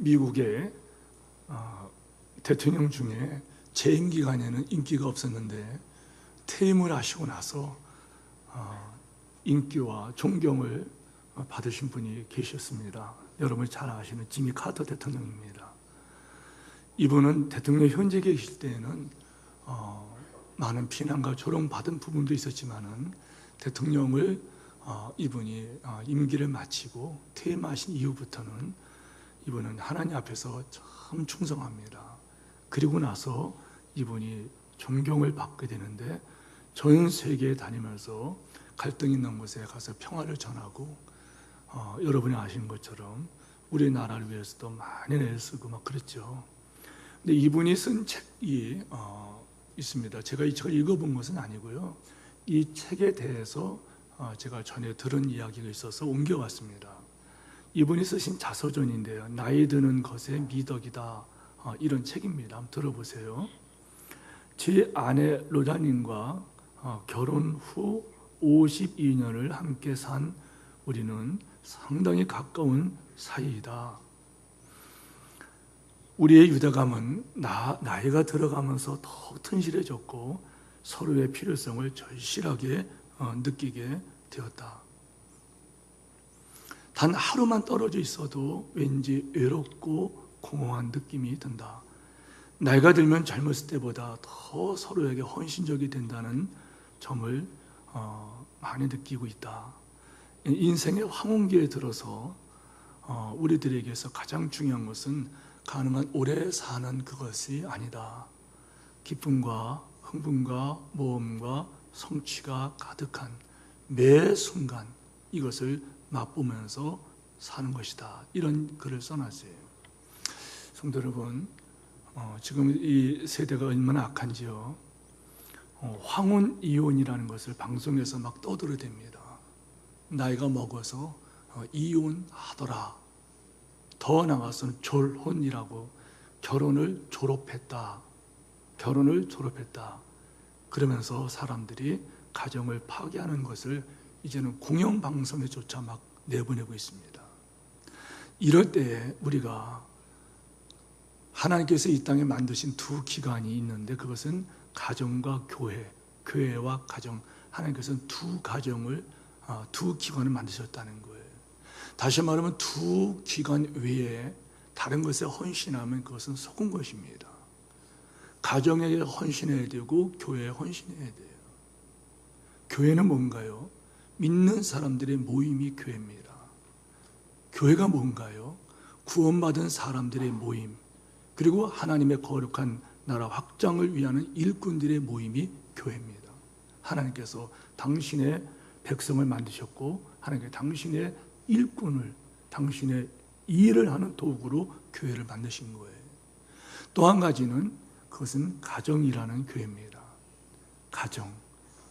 미국의 대통령 중에 재임 기간에는 인기가 없었는데 퇴임을 하시고 나서 인기와 존경을 받으신 분이 계셨습니다. 여러분이 잘 아시는 지미 카터 대통령입니다. 이분은 대통령 현재 계실 때에는 많은 비난과 조롱받은 부분도 있었지만은 대통령을 이분이 임기를 마치고 퇴임하신 이후부터는 이분은 하나님 앞에서 참 충성합니다. 그리고 나서 이분이 존경을 받게 되는데 전 세계에 다니면서 갈등 있는 곳에 가서 평화를 전하고 여러분이 아시는 것처럼 우리나라를 위해서도 많이 애쓰고 막 그랬죠. 근데 이분이 쓴 책이 있습니다. 제가 이 책을 읽어본 것은 아니고요. 이 책에 대해서 제가 전에 들은 이야기가 있어서 옮겨왔습니다. 이분이 쓰신 자서전인데요. 나이 드는 것의 미덕이다. 이런 책입니다. 한번 들어보세요. 제 아내 로자님과 결혼 후 52년을 함께 산 우리는 상당히 가까운 사이이다. 우리의 유대감은 나이가 들어가면서 더 튼실해졌고 서로의 필요성을 절실하게 느끼게 되었다. 단 하루만 떨어져 있어도 왠지 외롭고 공허한 느낌이 든다. 나이가 들면 젊었을 때보다 더 서로에게 헌신적이 된다는 점을 많이 느끼고 있다. 인생의 황혼기에 들어서 우리들에게서 가장 중요한 것은 가능한 오래 사는 그것이 아니다. 기쁨과 흥분과 모험과 성취가 가득한 매 순간 이것을 맛보면서 사는 것이다. 이런 글을 써놨어요. 성도 여러분, 지금 이 세대가 얼마나 악한지요. 황혼 이혼이라는 것을 방송에서 막 떠들어댑니다. 나이가 먹어서 이혼하더라. 더 나아가서는 졸혼이라고 결혼을 졸업했다. 그러면서 사람들이 가정을 파괴하는 것을 이제는 공영방송에조차 막 내보내고 있습니다. 이럴 때 우리가 하나님께서 이 땅에 만드신 두 기관이 있는데 그것은 가정과 교회와 가정. 하나님께서는 두 기관을 만드셨다는 거예요. 다시 말하면 두 기관 외에 다른 것에 헌신하면 그것은 속은 것입니다. 가정에게 헌신해야 되고 교회에 헌신해야 돼요. 교회는 뭔가요? 믿는 사람들의 모임이 교회입니다. 교회가 뭔가요? 구원받은 사람들의 모임, 그리고 하나님의 거룩한 나라 확장을 위하는 일꾼들의 모임이 교회입니다. 하나님께서 당신의 백성을 만드셨고 하나님께서 당신의 일꾼을, 당신의 일을 하는 도구로 교회를 만드신 거예요. 또 한 가지는 그것은 가정이라는 교회입니다. 가정.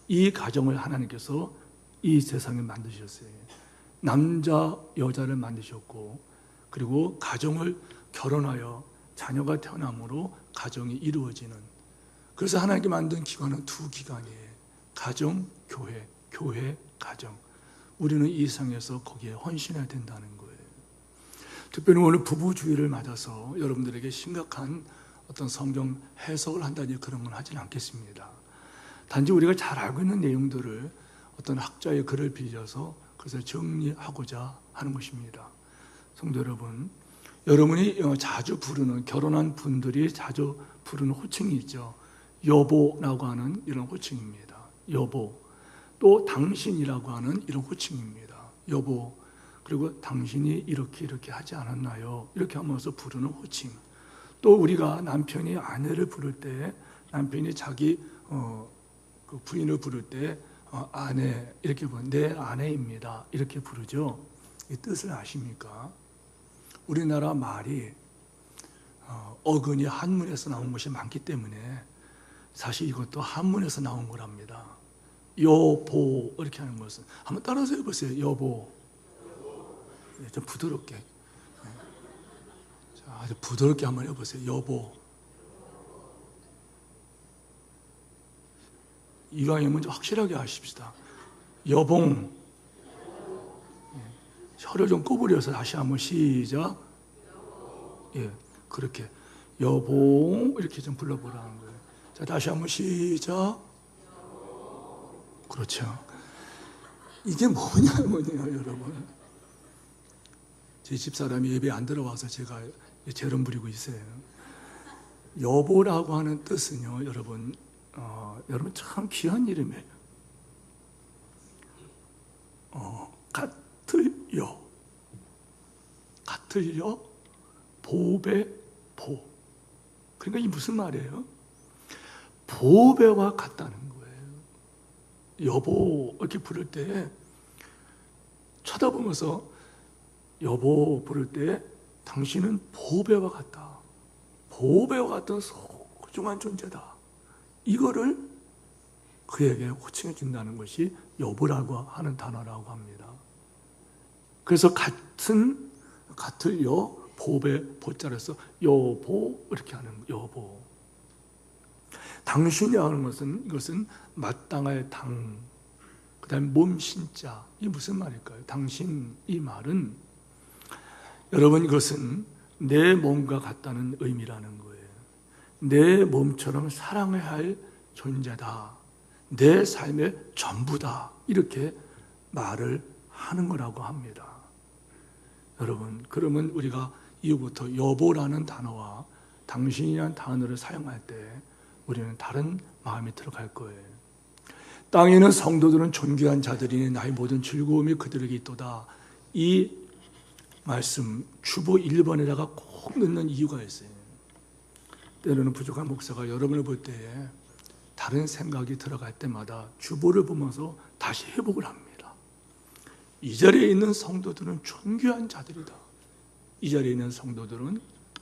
이 가정을 하나님께서 이 세상에 만드셨어요. 남자, 여자를 만드셨고, 그리고 가정을 결혼하여 자녀가 태어남으로 가정이 이루어지는. 그래서 하나님께 만든 기관은 두 기관이에요. 가정, 교회, 교회, 가정. 우리는 이 세상에서 거기에 헌신해야 된다는 거예요. 특별히 오늘 부부주의를 맞아서 여러분들에게 심각한 어떤 성경 해석을 한다니 그런 건 하지는 않겠습니다. 단지 우리가 잘 알고 있는 내용들을 어떤 학자의 글을 빌려서 그것을 정리하고자 하는 것입니다. 성도 여러분, 여러분이 자주 부르는, 결혼한 분들이 자주 부르는 호칭이 있죠. 여보라고 하는 이런 호칭입니다. 여보. 또 당신이라고 하는 이런 호칭입니다. 여보. 그리고 당신이 이렇게 하지 않았나요? 이렇게 하면서 부르는 호칭. 또 우리가 남편이 아내를 부를 때, 남편이 자기 그 부인을 부를 때 아내, 이렇게 부르는, 내 아내입니다. 이렇게 부르죠. 이 뜻을 아십니까? 우리나라 말이 어근이 한문에서 나온 것이 많기 때문에 사실 이것도 한문에서 나온 거랍니다. 여보 이렇게 하는 것은 한번 따라서 해보세요. 여보. 좀 부드럽게. 자, 아주 부드럽게 한번 해보세요. 여보. 이왕이면 좀 확실하게 하십시다. 여봉. 혀를 좀 꼬부려서 다시 한번 시작. 예, 그렇게 여보 이렇게 좀 불러보라는 거예요. 자, 다시 한번 시작. 그렇죠. 이게 뭐냐면요, 여러분. 제 집사람이 예배 안 들어와서 제가 재롱 부리고 있어요. 여보라고 하는 뜻은요, 여러분, 여러분 참 귀한 이름이에요. 같을요, 같을요, 보배, 보. 그러니까 이 무슨 말이에요? 보배와 같다는 거예요. 여보 이렇게 부를 때 쳐다보면서 여보 부를 때 당신은 보배와 같다. 보배와 같은 소중한 존재다. 이거를 그에게 호칭해 준다는 것이 여보라고 하는 단어라고 합니다. 그래서 같을 여, 보배, 보자로서 여보 이렇게 하는 거예요. 여보. 당신이 하는 것은 이것은 마땅할 당, 그 다음에 몸신자. 이게 무슨 말일까요? 당신 이 말은 여러분 이것은 내 몸과 같다는 의미라는 거예요. 내 몸처럼 사랑해야 할 존재다. 내 삶의 전부다. 이렇게 말을 하는 거라고 합니다. 여러분, 그러면 우리가 이후부터 여보라는 단어와 당신이라는 단어를 사용할 때 우리는 다른 마음이 들어갈 거예요. 땅에 있는 성도들은 존귀한 자들이니 나의 모든 즐거움이 그들에게 있도다. 이 말씀 주보 1번에다가 꼭 넣는 이유가 있어요. 때로는 부족한 목사가 여러분을 볼 때에 다른 생각이 들어갈 때마다 주보를 보면서 다시 회복을 합니다. 이 자리에 있는 성도들은 존귀한 자들이다. 이 자리에 있는 성도들은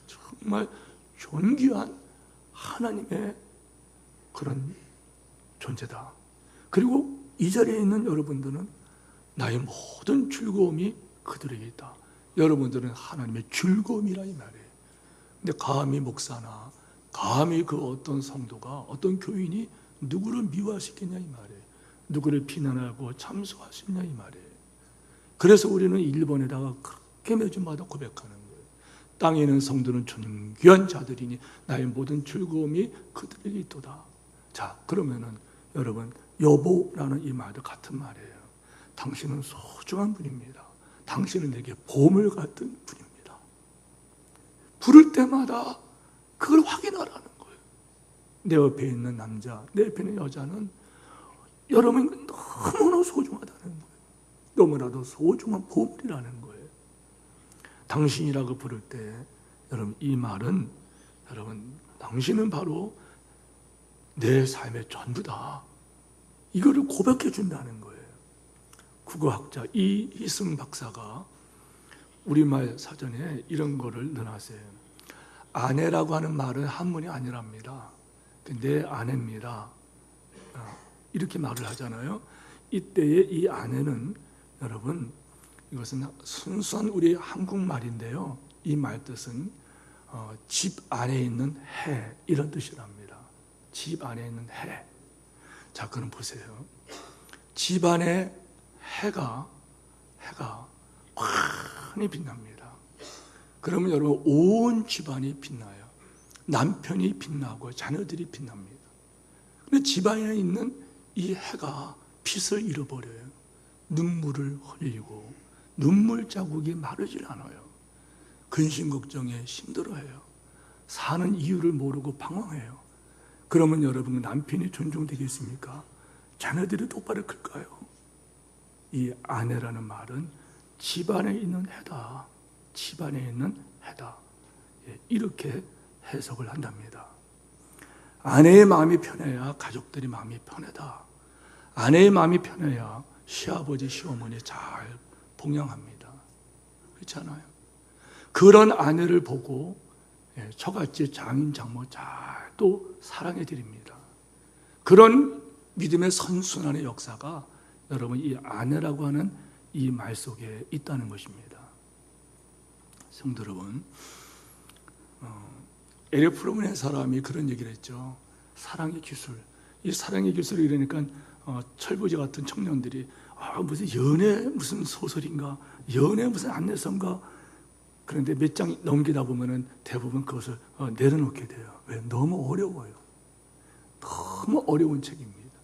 정말 존귀한 하나님의 그런 존재다. 그리고 이 자리에 있는 여러분들은 나의 모든 즐거움이 그들에게 있다. 여러분들은 하나님의 즐거움이라 이 말이에요. 근데 감히 목사나 감히 그 어떤 성도가 어떤 교인이 누구를 미워할 수 있겠냐 이 말이에요. 누구를 비난하고 참소할 수 있냐 이 말이에요. 그래서 우리는 1번에다가 그렇게 매주마다 고백하는 거예요. 땅에 있는 성도는 존귀한 자들이니 나의 모든 즐거움이 그들에게 있도다. 자, 그러면은 여러분 여보라는 이 말도 같은 말이에요. 당신은 소중한 분입니다. 당신은 내게 보물 같은 분입니다. 부를 때마다 그걸 확인하라는 거예요. 내 옆에 있는 남자, 내 옆에 있는 여자는 여러분 너무나 소중하다는 거예요. 너무나도 소중한 보물이라는 거예요. 당신이라고 부를 때 여러분 이 말은 여러분 당신은 바로 내 삶의 전부다. 이거를 고백해 준다는 거예요. 국어학자 이희승 박사가 우리말 사전에 이런 거를 넣어놨어요. 아내라고 하는 말은 한문이 아니랍니다. 내 아내입니다. 이렇게 말을 하잖아요. 이때의 이 아내는 여러분 이것은 순수한 우리 한국말인데요. 이 말 뜻은 집 안에 있는 해 이런 뜻이랍니다. 집 안에 있는 해. 자, 그럼 보세요. 집 안에 해가 환히 빛납니다. 그러면 여러분 온 집안이 빛나요. 남편이 빛나고 자녀들이 빛납니다. 근데 집안에 있는 이 해가 빛을 잃어버려요. 눈물을 흘리고 눈물 자국이 마르질 않아요. 근심 걱정에 힘들어해요. 사는 이유를 모르고 방황해요. 그러면 여러분 남편이 존중되겠습니까? 자녀들이 똑바로 클까요? 이 아내라는 말은 집안에 있는 해다. 집안에 있는 해다. 이렇게 해석을 한답니다. 아내의 마음이 편해야 가족들이 마음이 편하다. 아내의 마음이 편해야 시아버지, 시어머니 잘 봉양합니다. 그렇잖아요. 그런 아내를 보고 저같이 장인, 장모 잘 또 사랑해 드립니다. 그런 믿음의 선순환의 역사가 여러분 이 아내라고 하는 이 말 속에 있다는 것입니다. 성도 여러분, 에릭 프롬의 사람이 그런 얘기를 했죠. 사랑의 기술. 이 사랑의 기술이 이러니까 철부지 같은 청년들이 무슨 연애 무슨 소설인가, 연애 무슨 안내서인가, 그런데 몇 장 넘기다 보면은 대부분 그것을 내려놓게 돼요. 왜? 너무 어려워요. 너무 어려운 책입니다.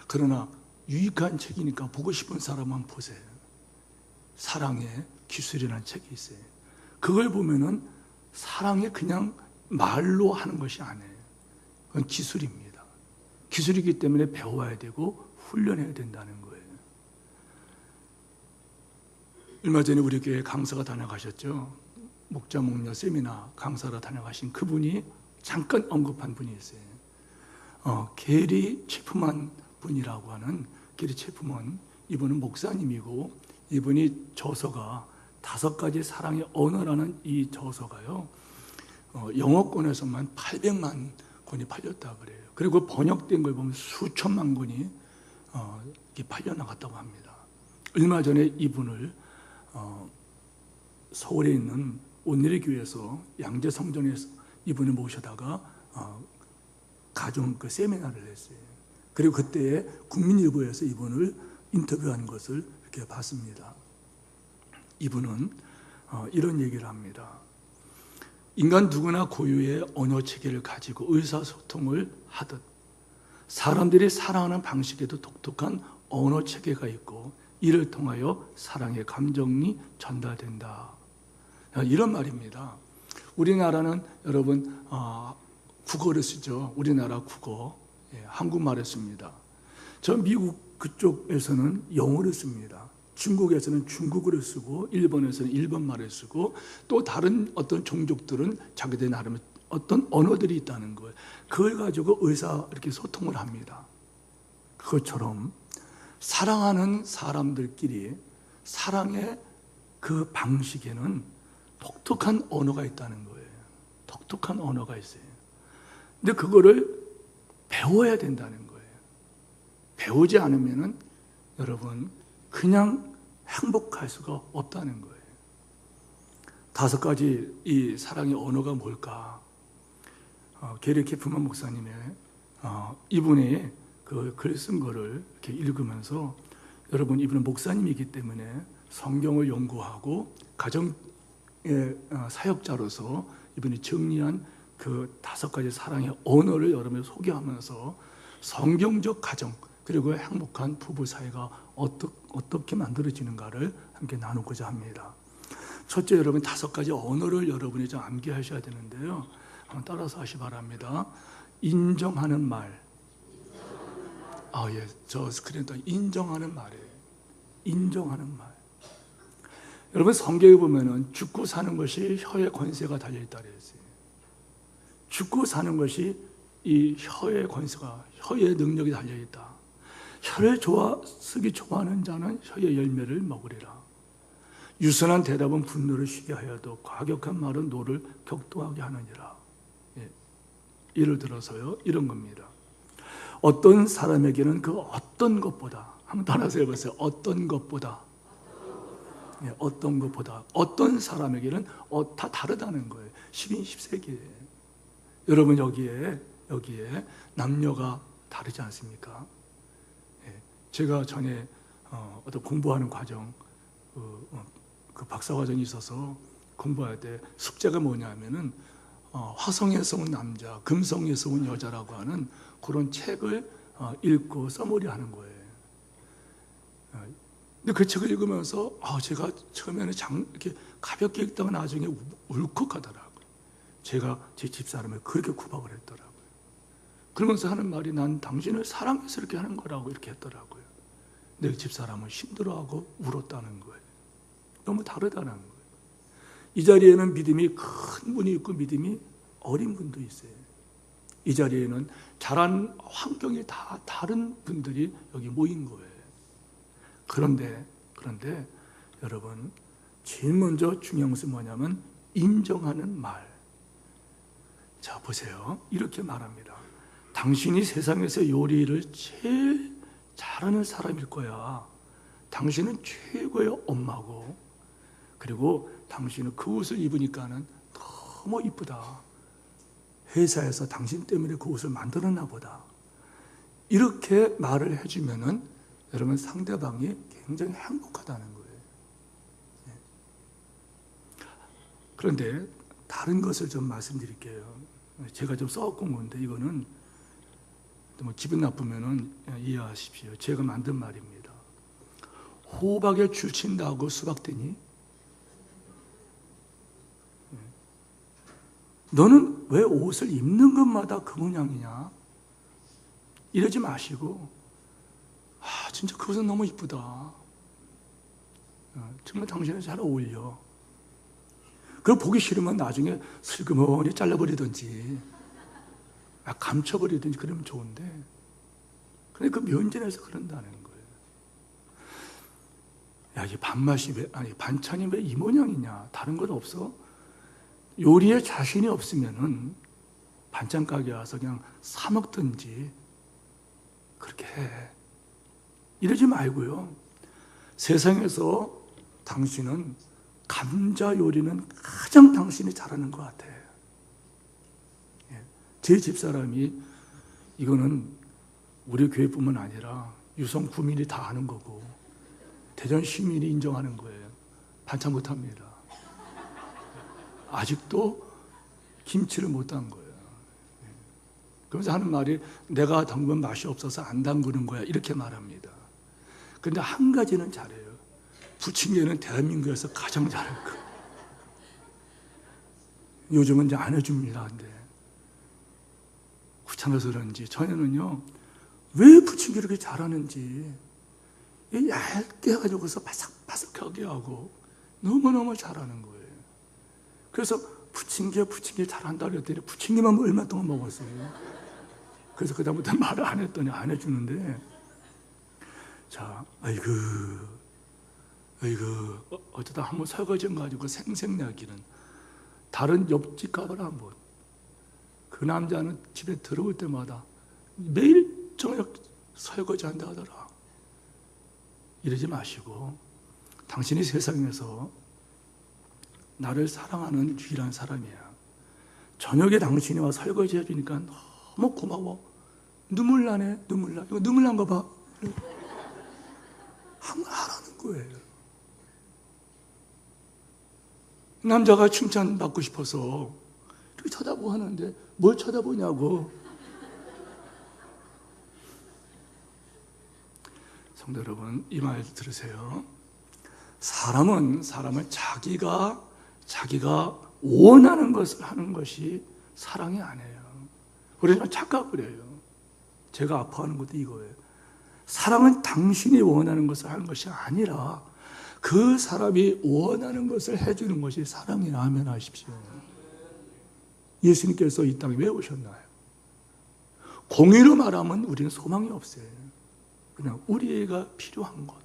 그러나 유익한 책이니까 보고 싶은 사람만 보세요. 사랑의 기술이라는 책이 있어요. 그걸 보면은 사랑이 그냥 말로 하는 것이 아니에요. 그건 기술입니다. 기술이기 때문에 배워야 되고 훈련해야 된다는 거예요. 얼마 전에 우리 교회 강사가 다녀가셨죠. 목자 목녀 세미나 강사로 다녀가신 그분이 잠깐 언급한 분이 있어요. 게리 체프만 분이라고 하는 게리 체프먼, 이분은 목사님이고 이분이 저서가 5가지 사랑의 언어라는 이 저서가요, 영어권에서만 800만 권이 팔렸다 그래요. 그리고 번역된 걸 보면 수천만 권이 팔려나갔다고 합니다. 얼마 전에 이분을 서울에 있는 온누리교회에서 양재성전에서 이분을 모셔다가 가정 그 세미나를 했어요. 그리고 그때에 국민일보에서 이분을 인터뷰한 것을 이렇게 봤습니다. 이분은 이런 얘기를 합니다. 인간 누구나 고유의 언어 체계를 가지고 의사소통을 하듯 사람들이 사랑하는 방식에도 독특한 언어 체계가 있고 이를 통하여 사랑의 감정이 전달된다. 이런 말입니다. 우리나라는 여러분 국어를 쓰죠. 우리나라 국어, 한국말을 씁니다. 저 미국 그쪽에서는 영어를 씁니다. 중국에서는 중국어를 쓰고 일본에서는 일본말을 쓰고 또 다른 어떤 종족들은 자기들 나름의 어떤 언어들이 있다는 거예요. 그걸 가지고 이렇게 소통을 합니다. 그것처럼 사랑하는 사람들끼리 사랑의 그 방식에는 독특한 언어가 있다는 거예요. 독특한 언어가 있어요. 근데 그거를 배워야 된다는 거예요. 배우지 않으면은 여러분 그냥 행복할 수가 없다는 거예요. 5가지 이 사랑의 언어가 뭘까? 게리 체프먼 목사님의 이분이 그 글 쓴 거를 이렇게 읽으면서, 여러분 이분은 목사님이기 때문에 성경을 연구하고 가정의 사역자로서 이분이 정리한 그 5가지 사랑의 언어를 여러분에게 소개하면서 성경적 가정 그리고 행복한 부부 사이가 어떻게 만들어지는가를 함께 나누고자 합니다. 첫째, 여러분 5가지 언어를 여러분이 좀 암기하셔야 되는데요. 한번 따라서 하시 바랍니다. 인정하는 말. 예, 저 스크린에 인정하는 말이에요. 인정하는 말. 여러분 성경에 보면은 죽고 사는 것이 혀의 권세가 달려있다 그랬어요. 죽고 사는 것이 이 혀의 권세가, 혀의 능력이 달려있다. 혀를 쓰기 좋아하는 자는 혀의 열매를 먹으리라. 유순한 대답은 분노를 쉬게 하여도 과격한 말은 노를 격동하게 하느니라. 예를 들어서요, 이런 겁니다. 어떤 사람에게는 그 어떤 것보다, 한번 따라서 해보세요. 어떤 것보다, 어떤 것보다, 어떤 사람에게는 다 다르다는 거예요. 10세기에 여러분 여기에 남녀가 다르지 않습니까? 제가 전에 어떤 공부하는 과정, 그 박사 과정이 있어서 공부할 때 숙제가 뭐냐면은 화성에서 온 남자, 금성에서 온 여자라고 하는 그런 책을 읽고 써머리하는 거예요. 근데 그 책을 읽으면서 제가 처음에는 이렇게 가볍게 읽다가 나중에 울컥하더라고요. 제가 제 집사람을 그렇게 구박을 했더라고요. 그러면서 하는 말이 난 당신을 사랑해서 이렇게 하는 거라고 이렇게 했더라고요. 내 집사람은 힘들어하고 울었다는 거예요. 너무 다르다는 거예요. 이 자리에는 믿음이 큰 분이 있고 믿음이 어린 분도 있어요. 이 자리에는 자란 환경이 다 다른 분들이 여기 모인 거예요. 그런데 여러분 제일 먼저 중요한 것은 뭐냐면 인정하는 말. 자 보세요. 이렇게 말합니다. 당신이 세상에서 요리를 제일 잘하는 사람일 거야. 당신은 최고의 엄마고, 그리고 당신은 그 옷을 입으니까는 너무 이쁘다. 회사에서 당신 때문에 그 옷을 만들었나 보다. 이렇게 말을 해주면은 여러분 상대방이 굉장히 행복하다는 거예요. 그런데 다른 것을 좀 말씀드릴게요. 제가 좀 써온 건데 이거는 뭐 기분 나쁘면은 이해하십시오. 제가 만든 말입니다. 호박에 줄 친다고 수박 되니? 너는 왜 옷을 입는 것마다 그 모양이냐? 이러지 마시고, 진짜 그것은 너무 이쁘다. 정말 당신은 잘 어울려. 그걸 보기 싫으면 나중에 슬그머니 잘라버리든지, 감춰버리든지 그러면 좋은데, 근데 그 면전에서 그런다는 거예요. 야, 이 반찬이 왜 이 모양이냐? 다른 건 없어? 요리에 자신이 없으면은 반찬 가게 와서 그냥 사 먹든지 그렇게 해. 이러지 말고요. 세상에서 당신은 감자 요리는 가장 당신이 잘하는 것 같아. 제 집사람이 이거는 우리 교회뿐만 아니라 유성 구민이 다 아는 거고 대전 시민이 인정하는 거예요. 반찬 못합니다. 아직도 김치를 못 담궈요. 그러면서 하는 말이 내가 담근 맛이 없어서 안 담그는 거야 이렇게 말합니다. 그런데 한 가지는 잘해요. 부침개는 대한민국에서 가장 잘할 거예요. 요즘은 이제 안 해줍니다. 근데 귀찮아서 그런지 전에는요. 왜 부침개를 그렇게 잘하는지 얇게 해가지고서 바삭바삭하게 하고 너무너무 잘하는 거예요. 그래서 부침개 잘한다 그랬더니 부침개만 얼마 동안 먹었어요. 그래서 그다음부터 말을 안 했더니 안 해주는데 자, 아이고 어쩌다 한번 설거지 가지고 생색내기는 다른 옆집 가봐라 한번. 그 남자는 집에 들어올 때마다 매일 저녁 설거지 한다 하더라. 이러지 마시고 당신이 세상에서 나를 사랑하는 유일한 사람이야. 저녁에 당신이 와 설거지 해주니까 너무 고마워. 눈물 나네. 이거 눈물 난 거 봐. 한번 하라는 거예요. 남자가 칭찬받고 싶어서 이렇게 쳐다보고 하는데 뭘 쳐다보냐고. 성도 여러분, 이 말 들으세요. 사람을 자기가 원하는 것을 하는 것이 사랑이 아니에요. 우리는 착각을 해요. 제가 아파하는 것도 이거예요. 사랑은 당신이 원하는 것을 하는 것이 아니라 그 사람이 원하는 것을 해주는 것이 사랑이라 하면 하십시오. 예수님께서 이 땅에 왜 오셨나요? 공의로 말하면 우리는 소망이 없어요. 그냥 우리가 필요한 것,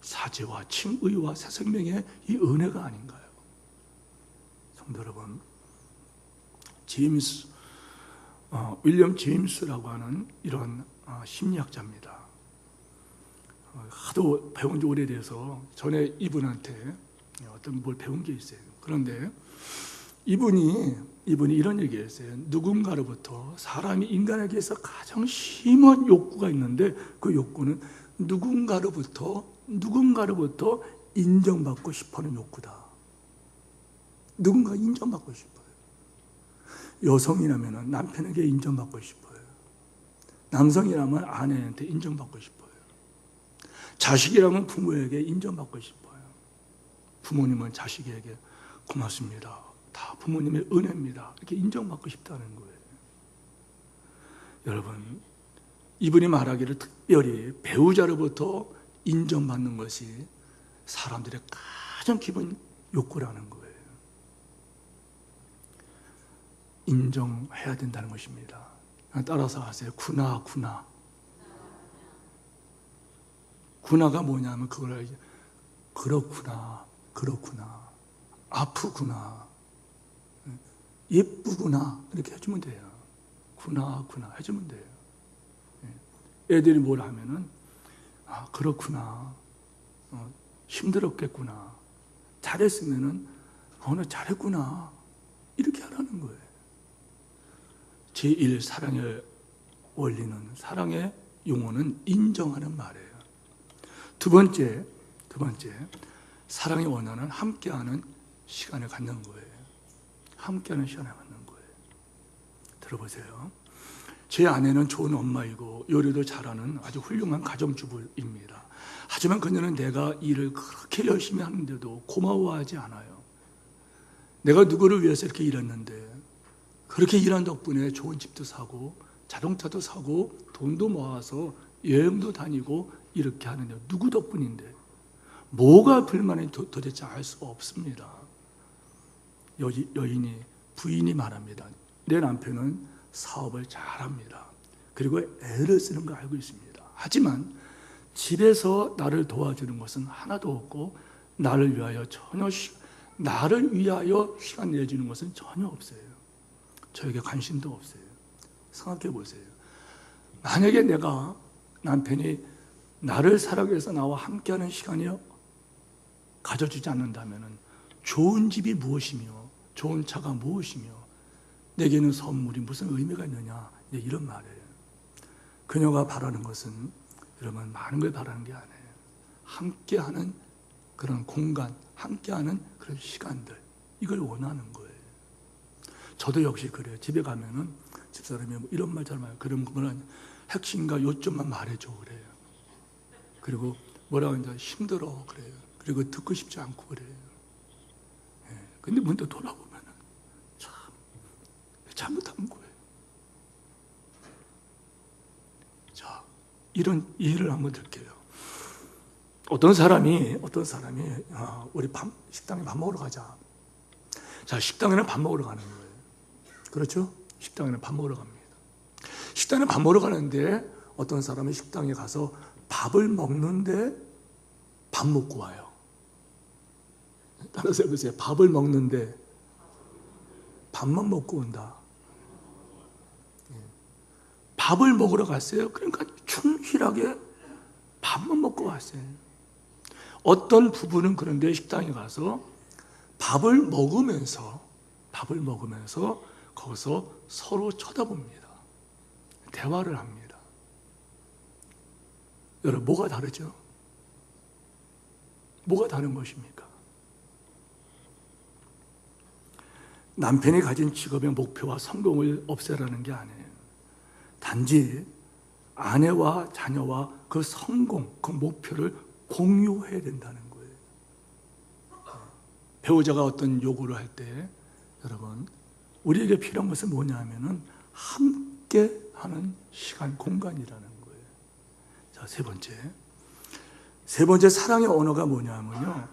사죄와 칭의와 새 생명의 이 은혜가 아닌가요? 성도 여러분, 윌리엄 제임스라고 하는 이런 심리학자입니다. 하도 배운 지 오래돼서 전에 이분한테 어떤 뭘 배운 게 있어요. 그런데 이분이 이런 얘기했어요. 누군가로부터 사람이 인간에게서 가장 심한 욕구가 있는데 그 욕구는 누군가로부터 인정받고 싶어하는 욕구다. 누군가 인정받고 싶어요. 여성이라면 남편에게 인정받고 싶어요. 남성이라면 아내한테 인정받고 싶어요. 자식이라면 부모에게 인정받고 싶어요. 부모님은 자식에게 고맙습니다. 다 부모님의 은혜입니다. 이렇게 인정받고 싶다는 거예요. 여러분, 이분이 말하기를 특별히 배우자로부터 인정받는 것이 사람들의 가장 기본 욕구라는 거예요. 인정해야 된다는 것입니다. 따라서 하세요. 구나가 뭐냐면 그걸 알죠. 그렇구나. 아프구나. 예쁘구나. 이렇게 해주면 돼요. 구나 해주면 돼요. 애들이 뭘 하면은 그렇구나. 힘들었겠구나. 잘했으면은 너 잘했구나. 이렇게 하라는 거예요. 제1 사랑의 원리는, 사랑의 용어는 인정하는 말이에요. 두 번째, 사랑이 원하는 함께하는 시간을 갖는 거예요. 함께하는 시간을 갖는 거예요. 들어보세요. 제 아내는 좋은 엄마이고 요리도 잘하는 아주 훌륭한 가정주부입니다. 하지만 그녀는 내가 일을 그렇게 열심히 하는데도 고마워하지 않아요. 내가 누구를 위해서 이렇게 일했는데, 그렇게 일한 덕분에 좋은 집도 사고 자동차도 사고 돈도 모아서 여행도 다니고 이렇게 하는데 누구 덕분인데, 뭐가 불만인지 도대체 알 수가 없습니다. 여인이, 부인이 말합니다. 내 남편은 사업을 잘합니다. 그리고 애를 쓰는 거 알고 있습니다. 하지만 집에서 나를 도와주는 것은 하나도 없고 나를 위하여 시간 내주는 것은 전혀 없어요. 저에게 관심도 없어요. 생각해 보세요. 만약에 내가 남편이 나를 사랑하기 위해서 나와 함께하는 시간이 가져주지 않는다면 좋은 집이 무엇이며 좋은 차가 무엇이며 내게는 선물이 무슨 의미가 있느냐, 이런 말이에요. 그녀가 바라는 것은 여러분 많은 걸 바라는 게 아니에요. 함께하는 그런 공간, 함께하는 그런 시간들, 이걸 원하는 거예요. 저도 역시 그래요. 집에 가면은 집사람이 뭐 이런 말 저런 말, 그런 거는 핵심과 요점만 말해줘 그래요. 그리고 뭐라고 하는지 힘들어 그래요. 그리고 듣고 싶지 않고 그래요. 근데 문득 돌아보면은 참 잘못한 거예요. 자, 이런 예를 한번 들게요. 어떤 사람이 우리 식당에 밥 먹으러 가자. 자, 식당에는 밥 먹으러 가는 거예요. 그렇죠? 식당에는 밥 먹으러 갑니다. 식당에 밥 먹으러 가는데 어떤 사람이 식당에 가서 밥을 먹는데 밥 먹고 와요. 따라서 해보세요. 밥을 먹는데 밥만 먹고 온다. 밥을 먹으러 갔어요. 그러니까 충실하게 밥만 먹고 왔어요. 어떤 부부는 그런데 식당에 가서 밥을 먹으면서 거기서 서로 쳐다봅니다. 대화를 합니다. 여러분, 뭐가 다르죠? 뭐가 다른 것입니까? 남편이 가진 직업의 목표와 성공을 없애라는 게 아니에요. 단지 아내와 자녀와 그 성공, 그 목표를 공유해야 된다는 거예요. 배우자가 어떤 요구를 할 때 여러분, 우리에게 필요한 것은 뭐냐면은 함께 하는 시간, 공간이라는 거예요. 자, 세 번째 사랑의 언어가 뭐냐면요.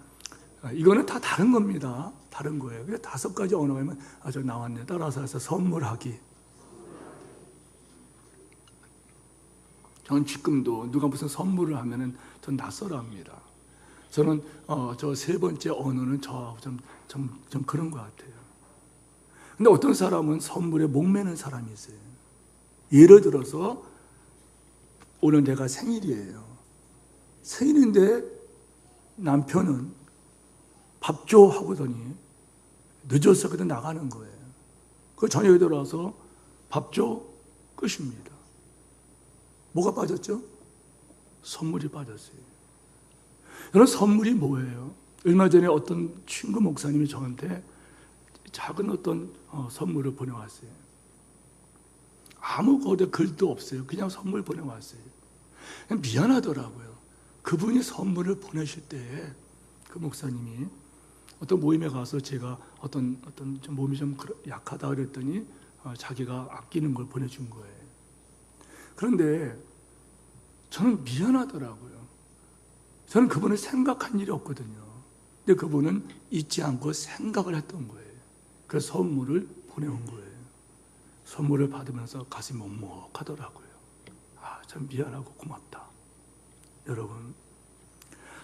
이거는 다 다른 겁니다. 다른 거예요. 그래서 5가지 언어가 있으면 저 나왔네. 따라서 해서 선물하기. 저는 지금도 누가 무슨 선물을 하면은 전 낯설어합니다. 저는 저 3번째 언어는 저하고 좀 그런 것 같아요. 근데 어떤 사람은 선물에 목매는 사람이 있어요. 예를 들어서 오늘 내가 생일이에요. 생일인데 남편은 밥 줘 하고더니 늦어서 그냥 나가는 거예요. 그 저녁에 들어와서 밥 줘 끝입니다. 뭐가 빠졌죠? 선물이 빠졌어요. 여러분, 선물이 뭐예요? 얼마 전에 어떤 친구 목사님이 저한테 작은 어떤 선물을 보내왔어요. 아무 거대 글도 없어요. 그냥 선물 보내왔어요. 그냥 미안하더라고요. 그분이 선물을 보내실 때 그 목사님이 어떤 모임에 가서 제가 어떤 좀 몸이 좀 약하다 그랬더니 자기가 아끼는 걸 보내준 거예요. 그런데 저는 미안하더라고요. 저는 그분을 생각한 일이 없거든요. 근데 그분은 잊지 않고 생각을 했던 거예요. 그래서 선물을 보내온 거예요. 선물을 받으면서 가슴이 먹먹하더라고요. 참 미안하고 고맙다. 여러분,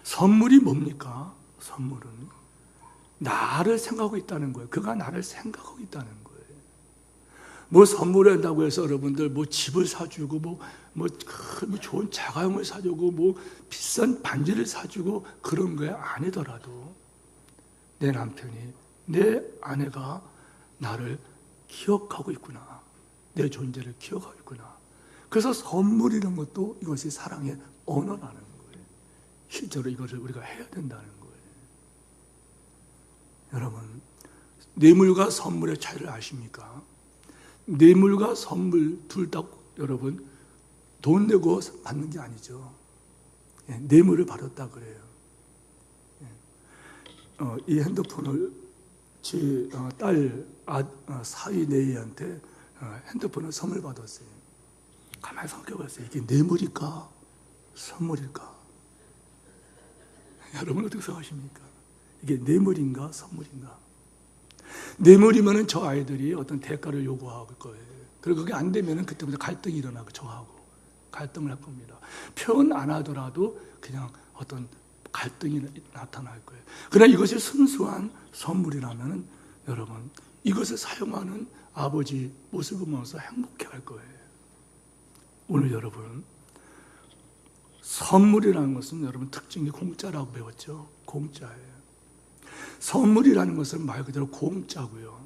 선물이 뭡니까? 선물은 나를 생각하고 있다는 거예요. 그가 나를 생각하고 있다는 거예요. 뭐 선물한다고 해서 여러분들 뭐 집을 사주고 뭐 좋은 자가용을 사주고 뭐 비싼 반지를 사주고 그런 게 아니더라도 내 남편이, 내 아내가 나를 기억하고 있구나. 내 존재를 기억하고 있구나. 그래서 선물이라는 것도 이것이 사랑의 언어라는 거예요. 실제로 이것을 우리가 해야 된다는 거예요. 여러분, 뇌물과 선물의 차이를 아십니까? 뇌물과 선물 둘 다 여러분 돈 내고 받는 게 아니죠. 뇌물을 받았다 그래요. 이 핸드폰을 제 딸 사위 내이한테 핸드폰을 선물 받았어요. 가만히 생각해봤어요. 이게 뇌물일까? 선물일까? 여러분 어떻게 생각하십니까? 이게 뇌물인가? 선물인가? 뇌물이면은 저 아이들이 어떤 대가를 요구할 거예요. 그리고 그게 안 되면은 그때부터 갈등이 일어나고 저하고 갈등을 할 겁니다. 표현 안 하더라도 그냥 어떤 갈등이 나타날 거예요. 그러나 이것이 순수한 선물이라면은 여러분 이것을 사용하는 아버지 모습을 보면서 행복해할 거예요. 오늘 여러분 선물이라는 것은 여러분 특징이 공짜라고 배웠죠. 공짜예요. 선물이라는 것은 말 그대로 공짜고요.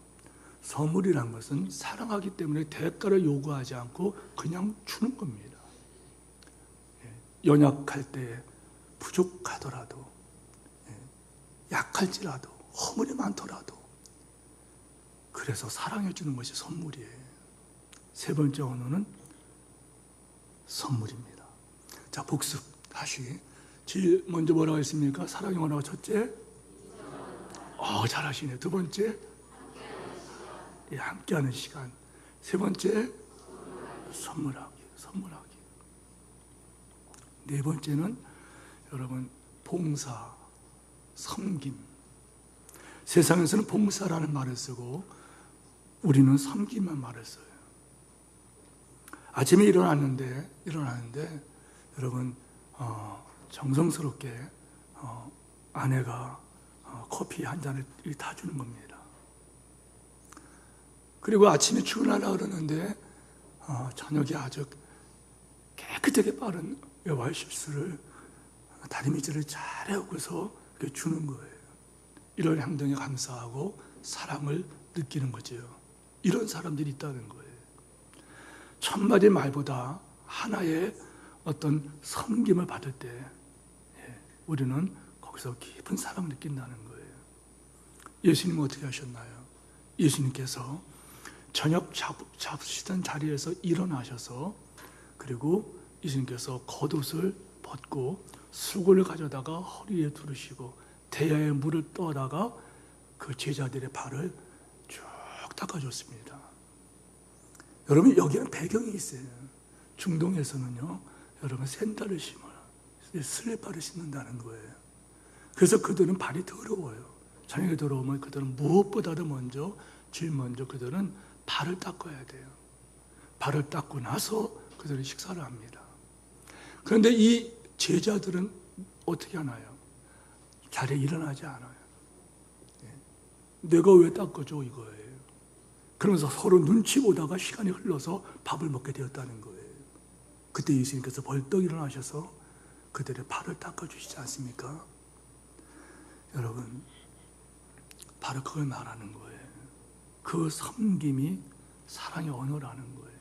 선물이라는 것은 사랑하기 때문에 대가를 요구하지 않고 그냥 주는 겁니다. 연약할 때 부족하더라도 약할지라도 허물이 많더라도 그래서 사랑해 주는 것이 선물이에요. 세 번째 언어는 선물입니다. 자, 복습 다시 제일 먼저 뭐라고 했습니까? 사랑의 언어가 첫째 잘하시네. 두 번째 함께하는 시간. 세 번째 선물하기. 네 번째는 여러분 봉사, 섬김. 세상에서는 봉사라는 말을 쓰고 우리는 섬김만 말을 써요. 아침에 일어났는데 여러분 정성스럽게 아내가 커피 한 잔을 다 주는 겁니다. 그리고 아침에 출근하려고 그러는데 저녁에 아주 깨끗하게 빠른 와이셔츠를 다리미질을 잘 해오고서 주는 거예요. 이런 행동에 감사하고 사랑을 느끼는 거죠. 이런 사람들이 있다는 거예요. 천마디 말보다 하나의 어떤 섬김을 받을 때 우리는 거기서 깊은 사랑을 느낀다는 거예요. 예수님은 어떻게 하셨나요? 예수님께서 저녁 잡수시던 자리에서 일어나셔서 그리고 예수님께서 겉옷을 벗고 수건을 가져다가 허리에 두르시고 대야에 물을 떠다가 그 제자들의 발을 쭉 닦아줬습니다. 여러분 여기는 배경이 있어요. 중동에서는요 여러분 샌들을 신어요. 슬리퍼를 신는다는 거예요. 그래서 그들은 발이 더러워요. 저녁에 들어오면 그들은 무엇보다도 제일 먼저 그들은 발을 닦아야 돼요. 발을 닦고 나서 그들은 식사를 합니다. 그런데 이 제자들은 어떻게 하나요? 자리에 일어나지 않아요. 내가 왜 닦아줘 이거예요. 그러면서 서로 눈치 보다가 시간이 흘러서 밥을 먹게 되었다는 거예요. 그때 예수님께서 벌떡 일어나셔서 그들의 발을 닦아주시지 않습니까? 여러분 바로 그걸 말하는 거예요. 그 섬김이 사랑의 언어라는 거예요.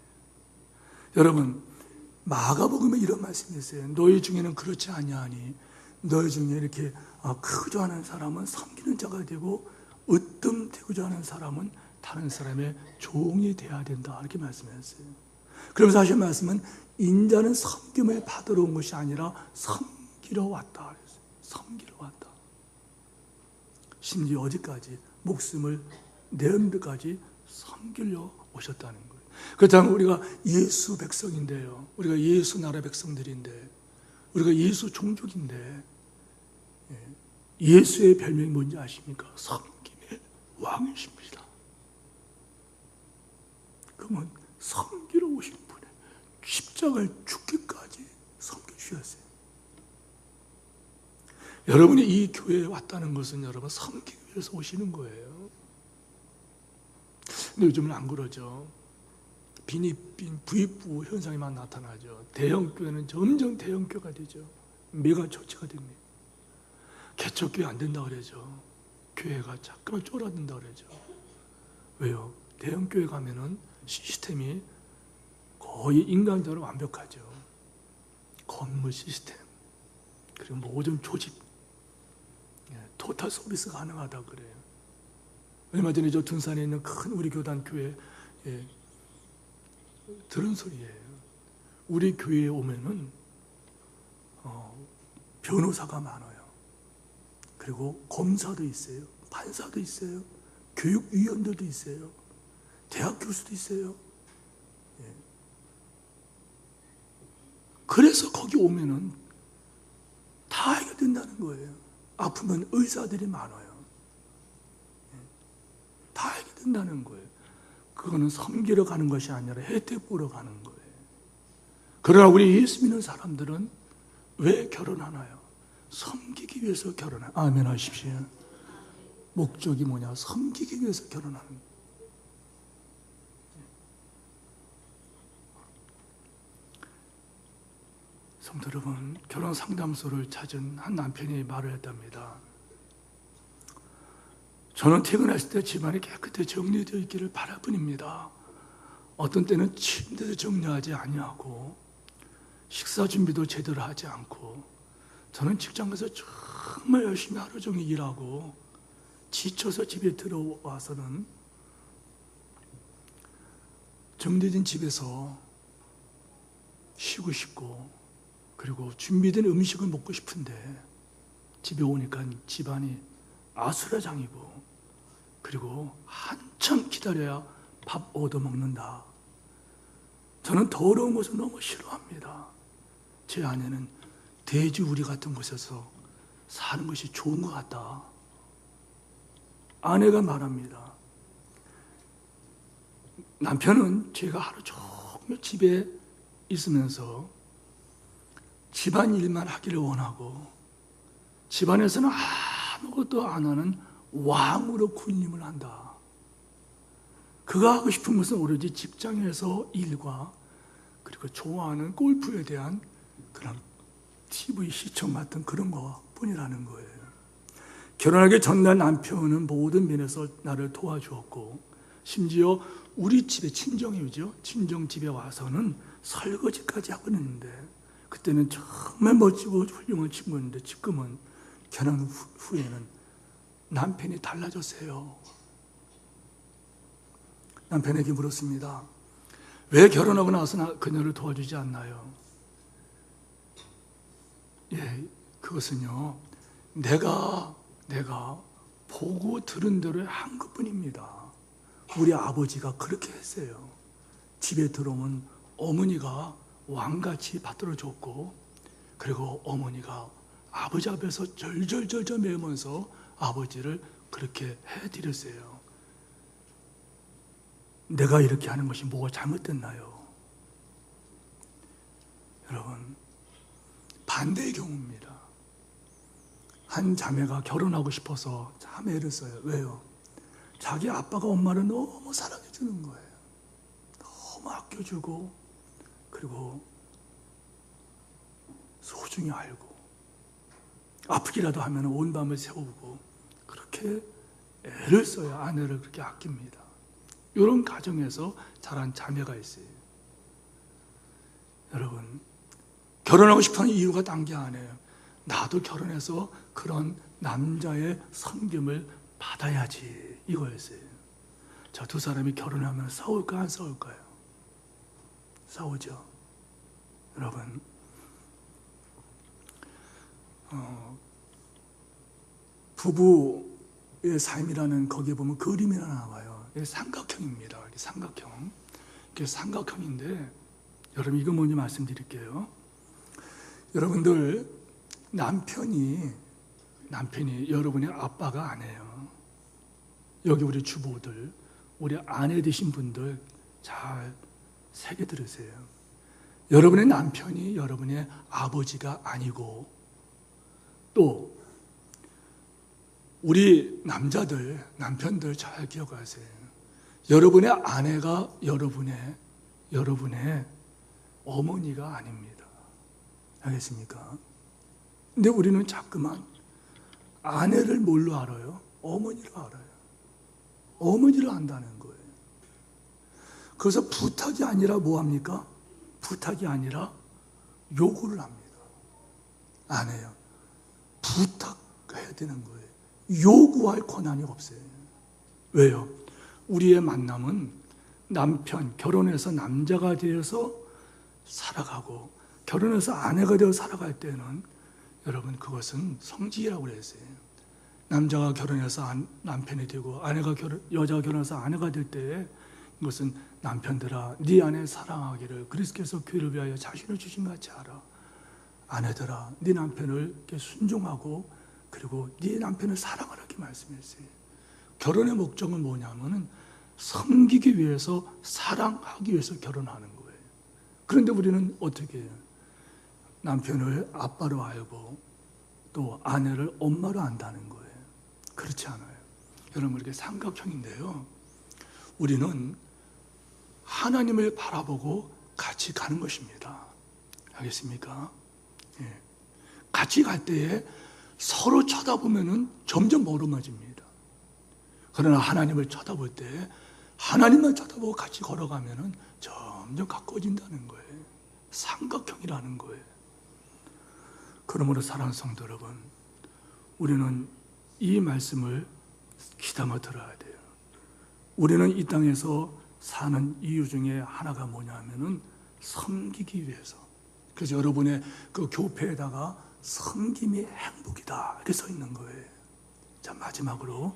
여러분 마가복음에 이런 말씀이 있어요. 너희 중에는 그렇지 아니하니 너희 중에 이렇게 크고자 하는 사람은 섬기는 자가 되고 으뜸되고자 하는 사람은 다른 사람의 종이 되어야 된다. 이렇게 말씀하셨어요. 그러면서 하신 말씀은 인자는 섬김을 받으러 온 것이 아니라 섬기러 왔다. 섬기러 왔다. 심지어 어디까지 목숨을 내는 데까지 섬기려 오셨다는 거예요. 그렇다면 우리가 예수 백성인데요. 우리가 예수 나라 백성들인데 우리가 예수 종족인데 예수의 별명이 뭔지 아십니까? 섬김의 왕이십니다. 그러면 섬기러 오신 분의 십자가를 죽기까지 섬겨주셨어요. 여러분이 이 교회에 왔다는 것은 여러분 섬기기 위해서 오시는 거예요. 근데 요즘은 안 그러죠. 빈입빈 부익부 현상이만 나타나죠. 대형교회는 점점 대형교회가 되죠. 메가처치가 됩니다. 개척교회 안 된다 그러죠. 교회가 자꾸만 쫄아든다 그러죠. 왜요? 대형교회 가면은 시스템이 거의 인간적으로 완벽하죠. 건물 시스템, 그리고 모든 조직, 토탈 서비스가 가능하다 그래요. 얼마 전에 저 둔산에 있는 큰 우리 교단 교회 들은 소리예요. 우리 교회에 오면은 변호사가 많아요. 그리고 검사도 있어요. 판사도 있어요. 교육위원들도 있어요. 대학 교수도 있어요. 그래서 거기 오면은 다 해결된다는 거예요. 아프면 의사들이 많아요. 다 해결된다는 거예요. 그거는 섬기러 가는 것이 아니라 혜택 보러 가는 거예요. 그러나 우리 예수 믿는 사람들은 왜 결혼하나요? 섬기기 위해서 결혼해요. 아멘 하십시오. 목적이 뭐냐? 섬기기 위해서 결혼하는 거예요. 성도 여러분, 결혼 상담소를 찾은 한 남편이 말을 했답니다. 저는 퇴근했을 때 집안이 깨끗하게 정리되어 있기를 바랄 뿐입니다. 어떤 때는 침대도 정리하지 아니하고 식사 준비도 제대로 하지 않고 저는 직장에서 정말 열심히 하루 종일 일하고 지쳐서 집에 들어와서는 정리된 집에서 쉬고 싶고 그리고 준비된 음식을 먹고 싶은데 집에 오니까 집안이 아수라장이고 그리고 한참 기다려야 밥 얻어먹는다. 저는 더러운 것을 너무 싫어합니다. 제 아내는 돼지우리 같은 곳에서 사는 것이 좋은 것 같다. 아내가 말합니다. 남편은 제가 하루 종일 집에 있으면서 집안일만 하기를 원하고 집안에서는 아무것도 안 하는 왕으로 군림을 한다. 그가 하고 싶은 것은 오로지 직장에서 일과 그리고 좋아하는 골프에 대한 그런 TV 시청 같은 그런 것뿐이라는 거예요. 결혼하기 전날 남편은 모든 면에서 나를 도와주었고 심지어 우리 집에 친정이죠. 친정 집에 와서는 설거지까지 하고 있는데 그때는 정말 멋지고 훌륭한 친구였는데 지금은 결혼 후에는 남편이 달라졌어요. 남편에게 물었습니다. 왜 결혼하고 나서 그녀를 도와주지 않나요? 그것은요. 내가 보고 들은 대로 한 것뿐입니다. 우리 아버지가 그렇게 했어요. 집에 들어오면 어머니가 왕같이 받들어줬고 그리고 어머니가 아버지 앞에서 절절절절 매면서 아버지를 그렇게 해드렸어요. 내가 이렇게 하는 것이 뭐가 잘못됐나요? 여러분, 반대의 경우입니다. 한 자매가 결혼하고 싶어서 자매를 써요. 왜요? 자기 아빠가 엄마를 너무 사랑해 주는 거예요. 너무 아껴주고 그리고 소중히 알고 아프기라도 하면 온 밤을 새우고 그렇게 애를 써요. 아내를 그렇게 아낍니다. 이런 가정에서 자란 자매가 있어요. 여러분, 결혼하고 싶어하는 이유가 딴 게 아니에요. 나도 결혼해서 그런 남자의 섬김을 받아야지 이거였어요. 저 두 사람이 결혼하면 싸울까 안 싸울까요? 싸우죠. 여러분, 부부의 삶이라는 거기에 보면 그림이 하나 나와요. 이게 삼각형입니다. 이게 삼각형. 이게 삼각형인데 여러분 이거 뭔지 말씀드릴게요. 여러분들 남편이 여러분의 아빠가 아니에요. 여기 우리 주부들, 우리 아내 되신 분들 잘 새겨 들으세요. 여러분의 남편이 여러분의 아버지가 아니고 또 우리 남편들 잘 기억하세요. 여러분의 아내가 여러분의 어머니가 아닙니다. 알겠습니까? 근데 우리는 자꾸만 아내를 뭘로 알아요? 어머니로 알아요. 어머니를 안다는 거예요. 그래서 부탁이 아니라 뭐 합니까? 부탁이 아니라 요구를 합니다. 안 해요. 부탁해야 되는 거예요. 요구할 권한이 없어요. 왜요? 우리의 만남은 남편, 결혼해서 남자가 되어서 살아가고 결혼해서 아내가 되어 살아갈 때는 여러분 그것은 성직이라고 그랬어요. 남자가 결혼해서 남편이 되고 여자가 결혼해서 아내가 될 때에 이것은 남편들아 네 아내 사랑하기를 그리스도께서 교회를 위하여 자신을 주신 것 같이 알아. 아내들아 네 남편을 이렇게 순종하고 그리고 네 남편을 사랑하라 이렇게 말씀했어요. 결혼의 목적은 뭐냐면은 섬기기 위해서 사랑하기 위해서 결혼하는 거예요. 그런데 우리는 어떻게 해요? 남편을 아빠로 알고 또 아내를 엄마로 안다는 거예요. 그렇지 않아요. 여러분 이렇게 삼각형인데요. 우리는 하나님을 바라보고 같이 가는 것입니다. 알겠습니까? 예. 같이 갈 때에 서로 쳐다보면은 점점 멀어집니다. 그러나 하나님을 쳐다볼 때 하나님만 쳐다보고 같이 걸어가면은 점점 가까워진다는 거예요. 삼각형이라는 거예요. 그러므로 사랑하는 성도 여러분, 우리는 이 말씀을 귀담아 들어야 돼요. 우리는 이 땅에서 사는 이유 중에 하나가 뭐냐면은 섬기기 위해서. 그래서 여러분의 그 교패에다가 섬김이 행복이다 이렇게 써 있는 거예요. 자, 마지막으로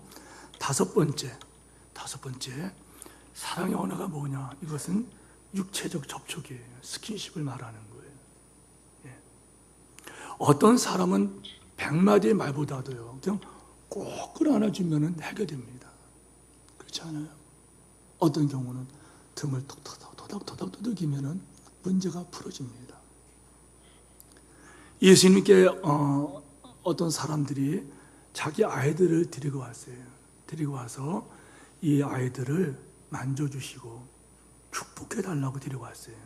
다섯 번째 사랑의 언어가 뭐냐? 이것은 육체적 접촉이에요. 스킨십을 말하는 거예요. 예. 어떤 사람은 100마디의 말보다도요 그냥 꼭 끌어안아주면 해결됩니다. 그렇지 않아요? 어떤 경우는 등을 토닥토닥 두들기면 문제가 풀어집니다. 예수님께 어떤 사람들이 자기 아이들을 데리고 왔어요. 데리고 와서 이 아이들을 만져주시고 축복해달라고 데리고 왔어요.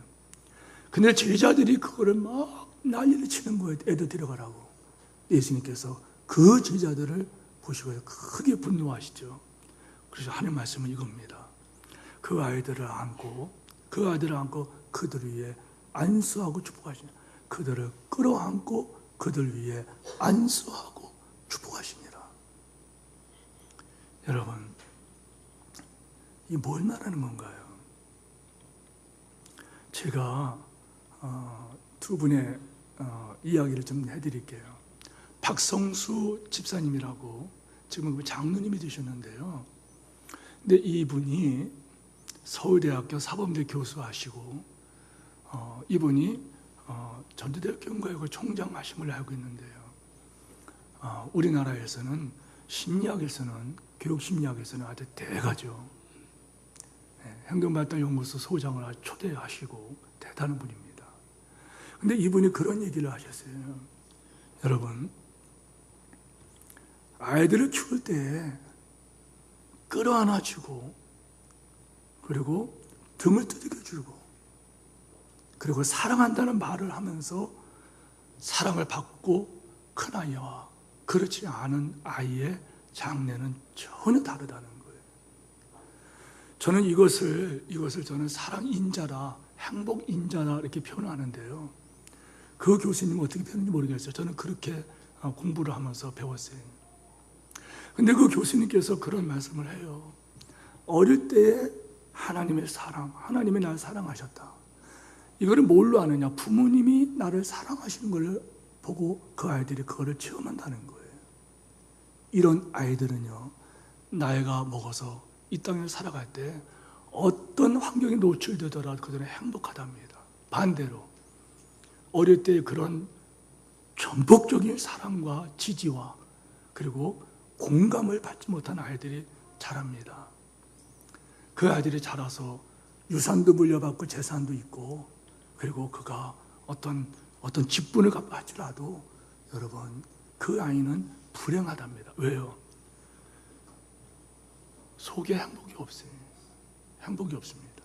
근데 제자들이 그거를 막 난리를 치는 거예요. 애들 데려가라고. 예수님께서 그 제자들을 보시고 크게 분노하시죠. 그래서 하는 말씀은 이겁니다. 그 아이들을 안고 그들 위에 안수하고 축복하시니 그들을 끌어안고 그들 위에 안수하고 축복하시니라. 여러분, 이 뭘 말하는 건가요? 제가 두 분의 이야기를 좀 해드릴게요. 박성수 집사님이라고 지금 장로님이 되셨는데요. 근데 이분이 서울대학교 사범대 교수하시고 이분이 전도대학교인가요? 총장 하심을 알고 있는데요. 우리나라에서는 심리학에서는 교육심리학에서는 아주 대가죠. 행동발달연구소 소장을 아주 초대하시고 대단한 분입니다. 근데 이분이 그런 얘기를 하셨어요. 여러분, 아이들을 키울 때 끌어안아주고 그리고 등을 두들겨주고 그리고 사랑한다는 말을 하면서 사랑을 받고 큰아이와 그렇지 않은 아이의 장래는 전혀 다르다는 거예요. 저는 이것을 저는 사랑인자라 행복인자라 이렇게 표현하는데요. 그 교수님은 어떻게 표현하는지 모르겠어요. 저는 그렇게 공부를 하면서 배웠어요. 근데 그 교수님께서 그런 말씀을 해요. 어릴 때에 하나님의 사랑, 하나님이 나를 사랑하셨다. 이거를 뭘로 아느냐? 부모님이 나를 사랑하시는 걸 보고 그 아이들이 그거를 체험한다는 거예요. 이런 아이들은요, 나이가 먹어서 이 땅을 살아갈 때 어떤 환경에 노출되더라도 그들은 행복하답니다. 반대로 어릴 때 그런 전폭적인 사랑과 지지와 그리고 공감을 받지 못한 아이들이 자랍니다. 그 아이들이 자라서 유산도 물려받고 재산도 있고 그리고 그가 어떤 직분을 받지라도 여러분 그 아이는 불행하답니다. 왜요? 속에 행복이 없어요. 행복이 없습니다.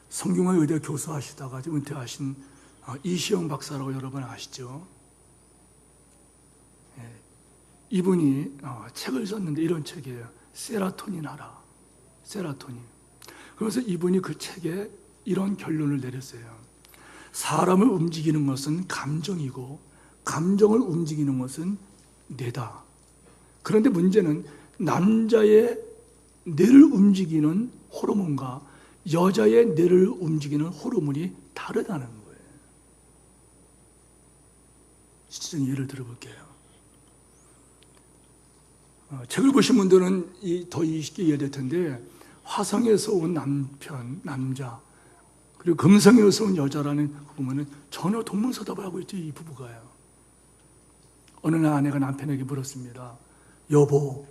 성균관 의대 교수하시다가 은퇴하신 이시영 박사라고 여러분 아시죠? 이분이 책을 썼는데 이런 책이에요. 세라토닌 하라. 세라토닌. 그래서 이분이 그 책에 이런 결론을 내렸어요. 사람을 움직이는 것은 감정이고 감정을 움직이는 것은 뇌다. 그런데 문제는 남자의 뇌를 움직이는 호르몬과 여자의 뇌를 움직이는 호르몬이 다르다는 거예요. 실제적인 예를 들어볼게요. 책을 보신 분들은 더 쉽게 이해될 텐데, 화성에서 온 남자, 그리고 금성에서 온 여자라는 부분은 전혀 동문서답하고 있죠, 이 부부가요. 어느 날 아내가 남편에게 물었습니다. 여보,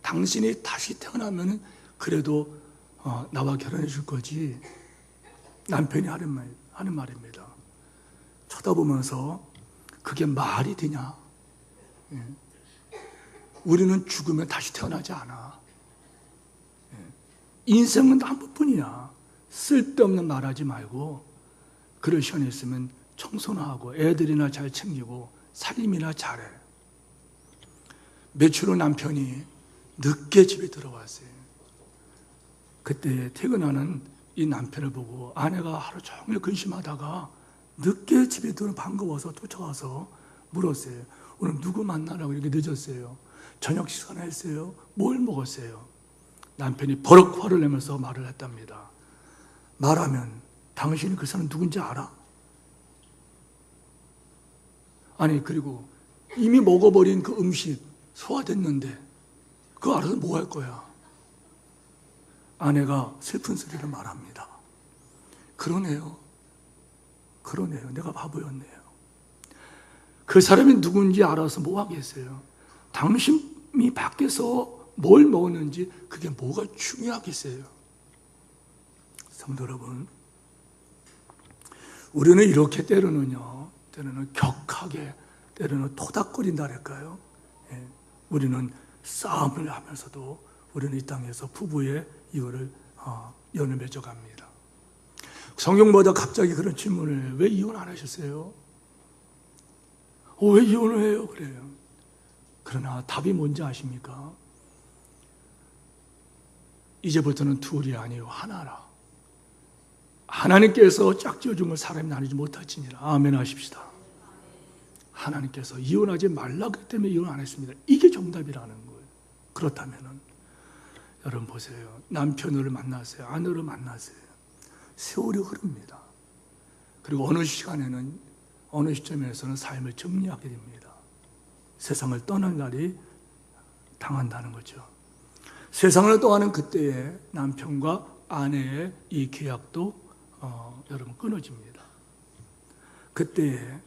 당신이 다시 태어나면 그래도 나와 결혼해 줄 거지? 남편이 하는 말입니다. 쳐다보면서 그게 말이 되냐? 우리는 죽으면 다시 태어나지 않아. 인생은 한 번뿐이야. 쓸데없는 말하지 말고 그럴 시간이 있으면 청소나 하고 애들이나 잘 챙기고 살림이나 잘해. 며칠 후 남편이 늦게 집에 들어왔어요. 그때 퇴근하는 이 남편을 보고 아내가 하루 종일 근심하다가 늦게 집에 반가워서 쫓아와서 물었어요. 오늘 누구 만나라고 이렇게 늦었어요? 저녁 식사나 했어요? 뭘 먹었어요? 남편이 버럭 화를 내면서 말을 했답니다. 말하면 당신이 그 사람 누군지 알아? 아니, 그리고 이미 먹어버린 그 음식 소화됐는데 그거 알아서 뭐 할 거야? 아내가 슬픈 소리를 말합니다. 그러네요. 내가 바보였네요. 그 사람이 누군지 알아서 뭐 하겠어요? 당신이 밖에서 뭘 먹었는지 그게 뭐가 중요하겠어요? 성도 여러분, 우리는 이렇게 때로는 격하게, 때로는 토닥거린다랄까요? 우리는 싸움을 하면서도 우리는 이 땅에서 부부의 이거를 연을 맺어갑니다. 성경보다 갑자기 그런 질문을 왜 이혼 안 하셨어요? 왜 이혼을 해요? 그래요. 그러나 답이 뭔지 아십니까? 이제부터는 둘이 아니요 하나라. 하나님께서 짝지어준 걸 사람이 나누지 못할지니라. 아멘 하십시다. 하나님께서 이혼하지 말라기 때문에 이혼 안 했습니다. 이게 정답이라는 거예요. 그렇다면 여러분 보세요. 남편을 만나세요. 아내를 만나세요. 세월이 흐릅니다. 그리고 어느 시간에는, 어느 시점에서는 삶을 정리하게 됩니다. 세상을 떠날 날이 당한다는 거죠. 세상을 떠나는 그때에 남편과 아내의 이 계약도 여러분 끊어집니다. 그때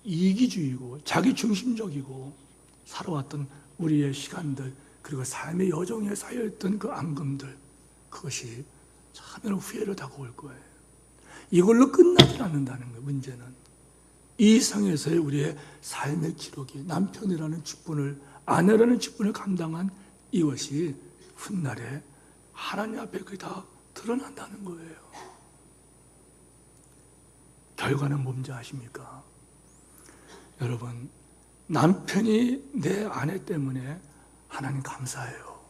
이기주의고 자기중심적이고 살아왔던 우리의 시간들, 그리고 삶의 여정에 쌓여있던 그 앙금들, 그것이 참으로 후회로 다가올 거예요. 이걸로 끝나지 않는다는 거예요. 문제는 이 상에서의 우리의 삶의 기록이 남편이라는 직분을, 아내라는 직분을 감당한 이것이 훗날에 하나님 앞에 그게 다 드러난다는 거예요. 결과는 뭔지 아십니까? 여러분, 남편이 내 아내 때문에 하나님 감사해요.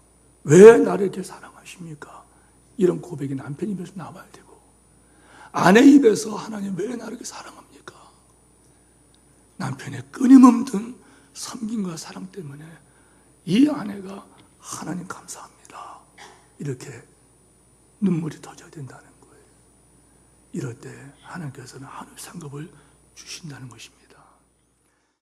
왜 나를 이렇게 사랑하십니까? 이런 고백이 남편 입에서 나와야 되고, 아내 입에서 하나님 왜 나를 이렇게 사랑합니까? 남편의 끊임없는 섬김과 사랑 때문에 이 아내가 하나님 감사합니다. 이렇게 눈물이 터져야 된다는 거예요. 이럴 때 하나님께서는 하늘 상급을 주신다는 것입니다.